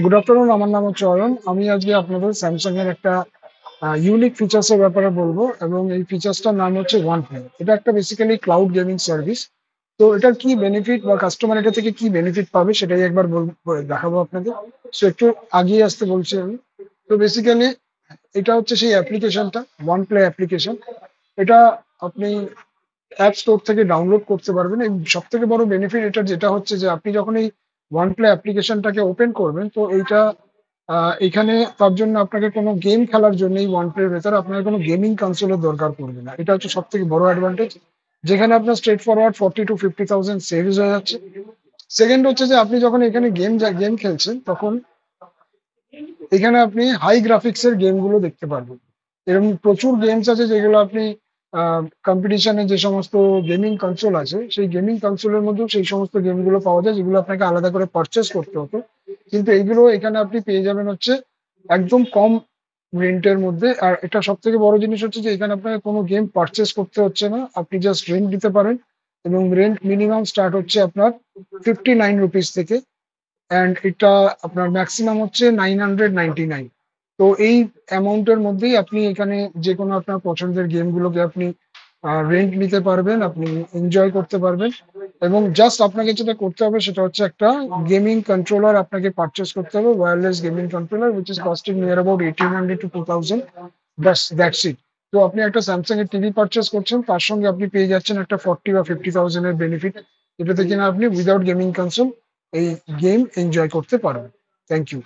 Good afternoon, আমার নাম হচ্ছে অয়ন। আমি আজকে আপনাদের স্যামসাং এর একটা ইউনিক ফিচার্স এর ব্যাপারে বলবো, এবং এই ফিচার্সটার নাম হচ্ছে ওয়ান প্লে। এটা একটা বেসিক্যালি ক্লাউড গেমিং সার্ভিস। তো এটার কি বেনিফিট বা কাস্টমার এটা থেকে কি বেনিফিট পাবে সেটাই একবার দেখাবো আপনাদের। সো একটু আগিয়ে আসতে বলছি আমি। তো বেসিক্যালি এটা হচ্ছে সেই অ্যাপ্লিকেশনটা, ওয়ান প্লে অ্যাপ্লিকেশন। এটা আপনি অ্যাপ স্টোর থেকে ডাউনলোড করতে পারবেন। এবং সব থেকে বড় বেনিফিট এটা যেটা হচ্ছে যে আপনি যখন এই ওয়ান প্লে অ্যাপ্লিকেশনটাকে ওপেন করবেন, তো এইটা এখানে তার জন্য আপনাকে কোনো গেম খেলার জন্য এই ওয়ান প্লের ভেতরে আপনাকে কোনো গেমিং কনসোলের দরকার পড়বে না। এটা হচ্ছে সব থেকে বড় অ্যাডভান্টেজ, যেখানে আপনার স্ট্রেট ফরওয়ার্ড 40 to 50,000 সেভিংস হয়ে যাচ্ছে। সেকেন্ড হচ্ছে যে আপনি যখন এখানে গেম খেলছেন, তখন এখানে আপনি হাই গ্রাফিক্স এর গেম গুলো দেখতে পারবেন। এরকম প্রচুর গেমস আছে যেগুলো আপনি কম্পিটিশনে যে সমস্ত গেমিং কনসোল আছে, সেই গেমিং কনসোলের মধ্যেও সেই সমস্ত গেমগুলো পাওয়া যায় যেগুলো আপনাকে আলাদা করে পারচেস করতে হতো। কিন্তু এইগুলো এখানে আপনি পেয়ে যাবেন হচ্ছে একদম কম রেন্টের মধ্যে। আর এটা সব থেকে বড় জিনিস হচ্ছে যে এখানে আপনাকে কোনো গেম পারচেস করতে হচ্ছে না, আপনি জাস্ট রেন্ট দিতে পারেন। এবং রেন্ট মিনিমাম স্টার্ট হচ্ছে আপনার 59 রুপিস থেকে, অ্যান্ড এটা আপনার ম্যাক্সিমাম হচ্ছে 999। তো এই অ্যামাউন্টের মধ্যেই আপনি এখানে যে কোনো আপনার পছন্দের গেমগুলোকে আপনি রেন্ট নিতে পারবেন, আপনি এনজয় করতে পারবেন। এবং জাস্ট আপনাকে যেটা করতে হবে সেটা হচ্ছে একটা গেমিং কন্ট্রোলার আপনাকে পারচেস করতে হবে, wireless gaming controller, which is costing near about 1800 to 2000। ব্যাস, দ্যাটস ইট। তো আপনি একটা স্যামসাং এর টিভি পারচেস করছেন, তার সঙ্গে আপনি পেয়ে যাচ্ছেন একটা 40 বা 50,000 এর বেনিফিট, যেটাতে কিনা আপনি উইদাউট গেমিং কনসোল এই গেম এনজয় করতে পারবেন। Thank you.